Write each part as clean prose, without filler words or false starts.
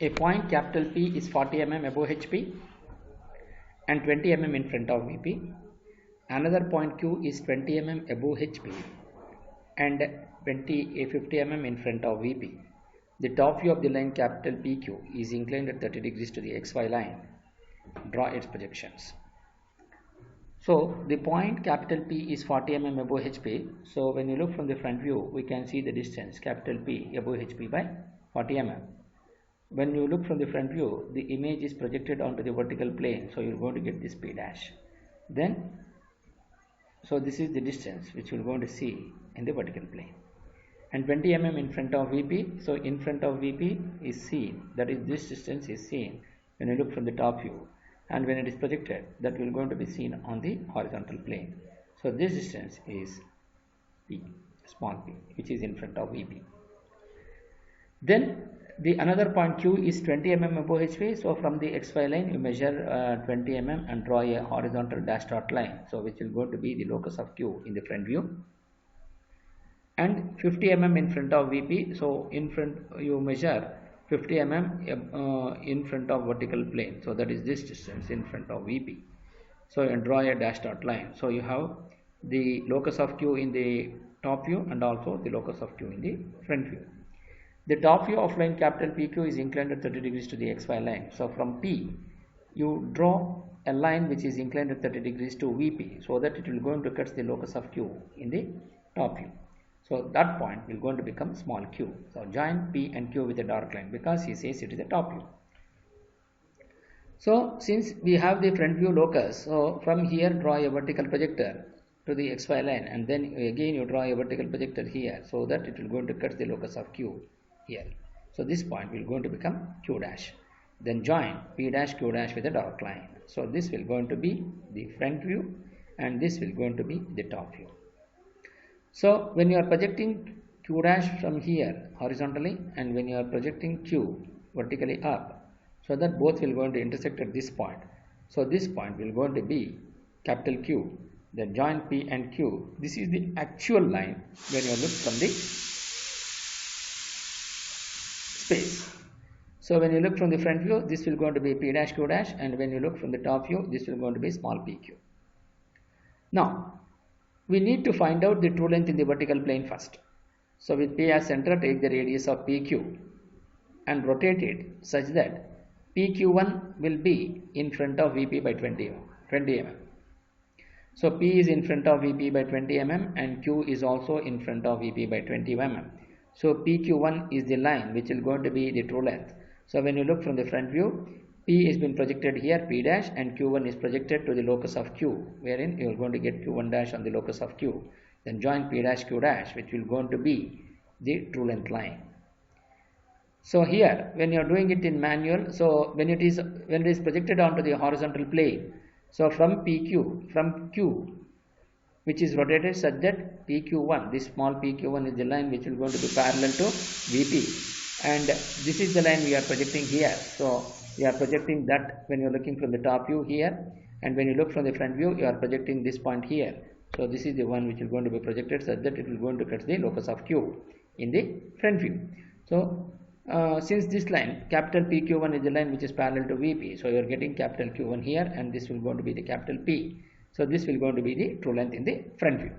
A point capital P is 40 mm above HP and 20 mm in front of VP. Another point Q is 20 mm above HP and 50 mm in front of VP. The top view of the line capital PQ is inclined at 30 degrees to the XY line. Draw its projections. So the point capital P is 40 mm above HP. So when you look from the front view, we can see the distance capital P above HP by 40 mm. When you look from the front view, the image is projected onto the vertical plane, so you're going to get this P dash. Then, so this is the distance which you're going to see in the vertical plane. And 20 mm in front of VP, so in front of VP is seen, that is this distance is seen when you look from the top view. And when it is projected, that will going to be seen on the horizontal plane. So this distance is P, small p, which is in front of VP. Then the another point Q is 20 mm above HP. So from the XY line you measure 20 mm and draw a horizontal dash dot line, so which will go to be the locus of Q in the front view. And 50 mm in front of VP, so in front you measure 50 mm in front of vertical plane, so that is this distance in front of VP. So you draw a dash dot line, so you have the locus of Q in the top view and also the locus of Q in the front view. The top view of line capital PQ is inclined at 30 degrees to the XY line. So from P, you draw a line which is inclined at 30 degrees to VP, so that it will go to cut the locus of Q in the top view. So that point will going to become small q. So join P and Q with a dark line because he says it is the top view. So since we have the front view locus, so from here draw a vertical projector to the XY line, and then again you draw a vertical projector here, so that it will going to cut the locus of Q here. So this point will going to become Q dash. Then join P dash Q dash with a dark line. So this will going to be the front view and this will going to be the top view. So when you are projecting Q dash from here horizontally and when you are projecting Q vertically up, so that both will going to intersect at this point. So this point will going to be capital Q. Then join P and Q. This is the actual line when you look from the space. So when you look from the front view, this will going to be P dash Q dash, and when you look from the top view, this will going to be small pq. Now we need to find out the true length in the vertical plane first. So with P as center, take the radius of PQ and rotate it such that PQ1 will be in front of VP by 20 mm. So P is in front of VP by 20 mm and Q is also in front of VP by 20 mm. So PQ1 is the line which will going to be the true length. So when you look from the front view, P is been projected here, P dash, and Q1 is projected to the locus of Q, wherein you are going to get Q1 dash on the locus of Q. Then join P dash Q dash, which will going to be the true length line. So here when you are doing it in manual, so when it is projected onto the horizontal plane, so from Q which is rotated such that PQ1, this small PQ1 is the line which will going to be parallel to VP, and this is the line we are projecting here. So we are projecting that when you are looking from the top view here, and when you look from the front view you are projecting this point here. So this is the one which is going to be projected such that it will going to cut the locus of Q in the front view. So since this line capital PQ1 is the line which is parallel to VP, so you are getting capital Q1 here, and this will going to be the capital P. So this will going to be the true length in the front view.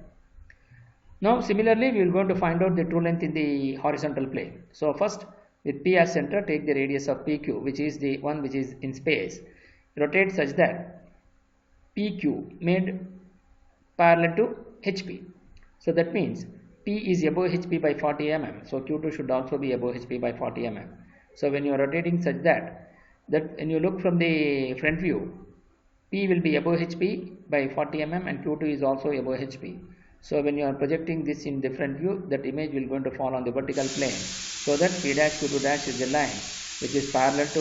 Now similarly we will going to find out the true length in the horizontal plane. So first with P as center, take the radius of PQ, which is the one which is in space, rotate such that PQ made parallel to HP. So that means P is above HP by 40 mm. So Q2 should also be above HP by 40 mm. So when you are rotating such that when you look from the front view, P will be above HP by 40 mm and Q2 is also above HP. So when you are projecting this in the front view, that image will going to fall on the vertical plane, so that P dash Q2 dash is the line which is parallel to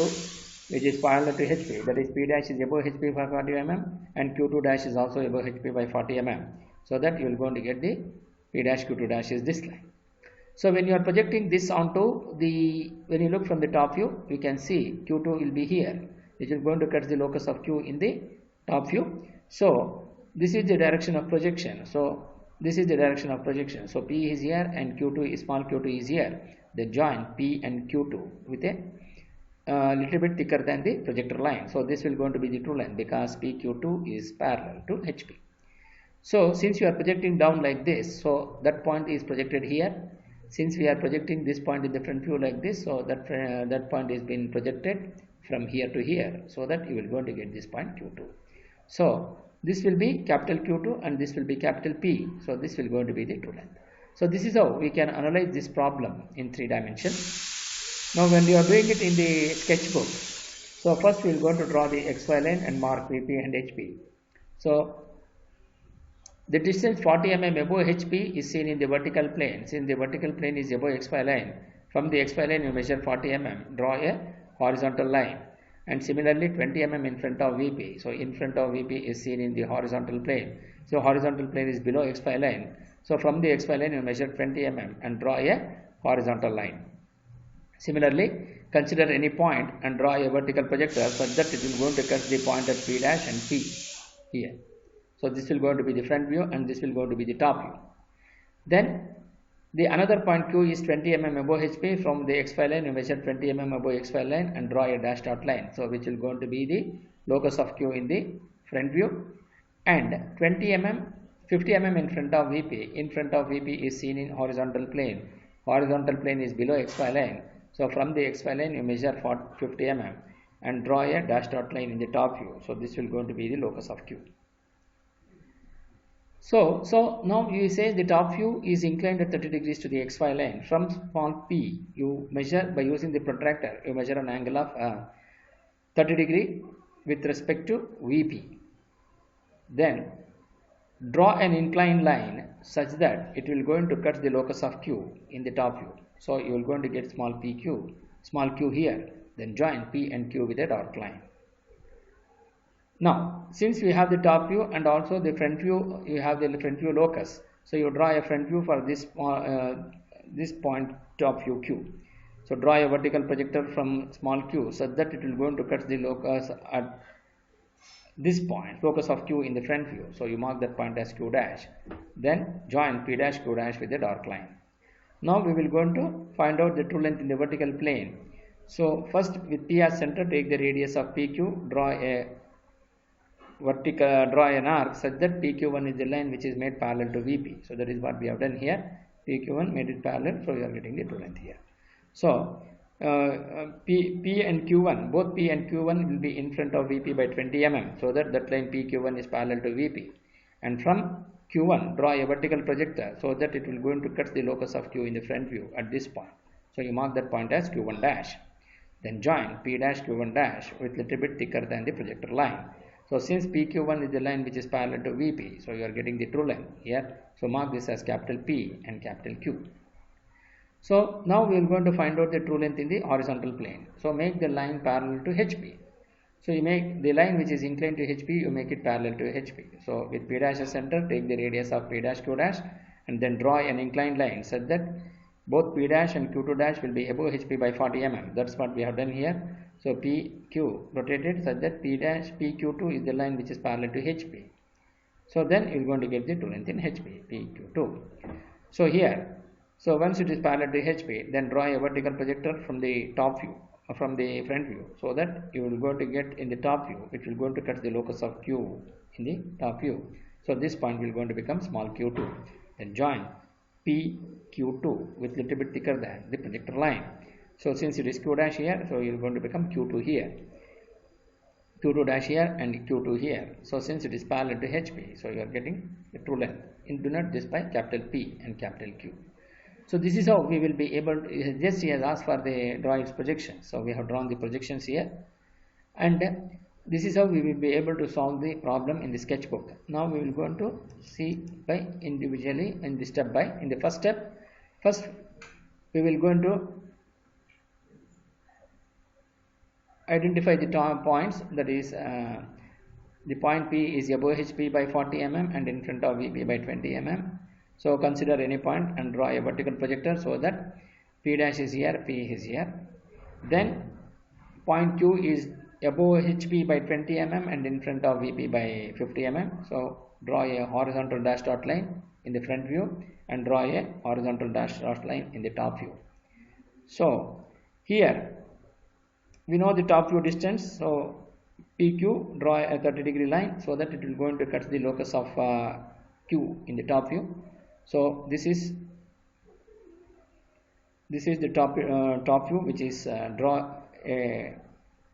HP. That is P dash is above HP by 40 mm and Q2 dash is also above HP by 40 mm. So that you will going to get the P dash Q2 dash is this line. So when you are projecting this onto the, when you look from the top view, you can see Q2 will be here, which is going to cut the locus of Q in the top view. So this is the direction of projection. So this is the direction of projection. So P is here and Q2 is small q2 is here. They join P and Q2 with a a little bit thicker than the projector line. So this will going to be the true line because PQ2 is parallel to HP. So since you are projecting down like this, so that point is projected here. Since we are projecting this point in the front view like this, so that point is being projected from here to here, so that you will going to get this point Q2. So this will be capital Q2 and this will be capital P. So this will going to be the true length. So this is how we can analyze this problem in 3 dimensions. Now when you are doing it in the sketchbook, so first we will going to draw the XY line and mark VP and HP. So the distance 40 mm above HP is seen in the vertical plane. Since the vertical plane is above XY line, from the XY line you measure 40 mm, draw a horizontal line. And similarly 20 mm in front of VP. So in front of VP is seen in the horizontal plane. So horizontal plane is below XY line. So from the XY line you measure 20 mm and draw a horizontal line. Similarly, consider any point and draw a vertical projector such that it will going to cut the point at P dash and P here. So this will going to be the front view and this will going to be the top view. Then the another point Q is 20 mm above HP. From the XY line you measure 20 mm above XY line and draw a dashed out line. So which will going to be the locus of Q in the front view. And 20 mm, 50 mm in front of VP. In front of VP is seen in horizontal plane. Horizontal plane is below XY line. So from the XY line you measure 50 mm and draw a dashed out line in the top view. So this will going to be the locus of Q. So now you say the top view is inclined at 30 degrees to the XY line. From small p, you measure by using the protractor, you measure an angle of 30 degree with respect to VP. Then draw an inclined line such that it will going to cut the locus of Q in the top view. So you will going to get small q here. Then join P and Q with a dark line. Now, since we have the top view and also the front view, you have the front view locus. So you draw a front view for this point top view Q. So draw a vertical projector from small q such that it will going to cut the locus at this point, locus of Q in the front view. So you mark that point as Q dash. Then join P dash Q dash with a dark line. Now we will going to find out the true length in the vertical plane. So first with P as center, take the radius of PQ, draw an arc such that PQ1 is the line which is made parallel to VP. So that is what we have done here. PQ1 made it parallel, so we are getting the true length here. So P and Q1, both P and Q1 will be in front of VP by 20 mm, so that line PQ1 is parallel to VP. And from Q1, draw a vertical projector so that it will going to cut the locus of Q in the front view at this point. So you mark that point as Q1 dash. Then join P dash Q1 dash with little bit thicker than the projector line. So since PQ1 is the line which is parallel to VP, so you are getting the true length here. So mark this as capital P and capital Q. So now we are going to find out the true length in the horizontal plane. So make the line parallel to HP. So you make the line which is inclined to HP, you make it parallel to HP. So with P dash as center, take the radius of P dash Q dash and then draw an inclined line such that both P dash and Q2 dash will be above HP by 40 mm. That's what we have done here. So PQ rotated such that P dash PQ2 is the line which is parallel to HP. So then you are going to get the true length in HP, PQ2. So here, so once it is parallel to HP, then draw a vertical projector from the top view, from the front view, so that you will go to get in the top view, it will going to cut the locus of Q in the top view. So this point will going to become small q2. Then join PQ2 with little bit thicker than the projector line. So since it is Q dash here, so you are going to become Q2 here, Q2 dash here and Q2 here. So since it is parallel to HP, so you are getting the true length. Denote this by capital P and capital Q. So this is how we will be able to, just he has asked for the draw its projection. So we have drawn the projections here, and this is how we will be able to solve the problem in the sketchbook. Now we will go to see by individually in the step by. In the first step, first we will go into identify the points, that is the point P is above HP by 40 mm and in front of VP by 20 mm. So consider any point and draw a vertical projector so that P dash is here, P is here. Then point Q is above HP by 20 mm and in front of VP by 50 mm. So draw a horizontal dash dot line in the front view and draw a horizontal dash dot line in the top view. So here we know the top view distance, so PQ, draw a 30-degree line so that it will going to cut the locus of Q in the top view. So this is the top view, which is draw a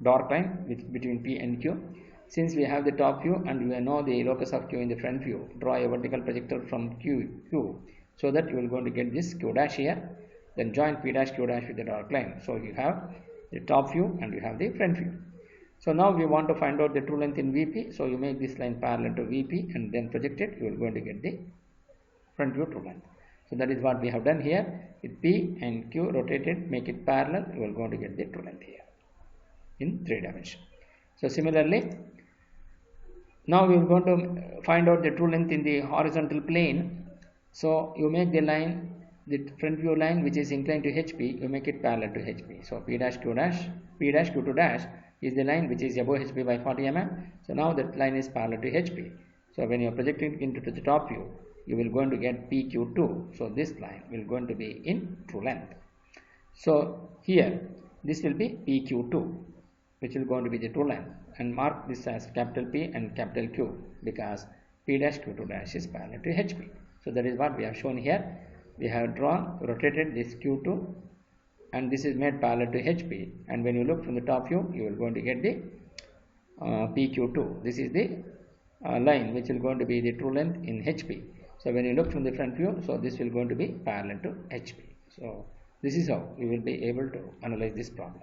dark line between P and Q. Since we have the top view and we know the locus of Q in the front view, draw a vertical projector from Q so that you will going to get this Q dash here. Then join P dash Q dash with the dark line. So you have the top view and you have the front view. So now we want to find out the true length in VP. So you make this line parallel to VP and then project it. You are going to get the front view true length. So that is what we have done here. With P and Q rotated, make it parallel. You are going to get the true length here in 3 dimensions. So similarly, now we are going to find out the true length in the horizontal plane. So you make the line, the front view line which is inclined to HP, you make it parallel to HP. So P dash Q2 dash is the line which is above HP by 40 mm. So now that line is parallel to HP. So when you are projecting into the top view, you will going to get PQ2. So this line will going to be in true length. So here this will be PQ2, which will going to be the true length, and mark this as capital P and capital Q because P dash Q2 dash is parallel to HP. So that is what we have shown here. We have drawn, rotated this Q2 and this is made parallel to HP, and when you look from the top view, you will going to get the PQ2. This is the line which will going to be the true length in HP. So when you look from the front view, so this will going to be parallel to HP. So this is how you will be able to analyze this problem.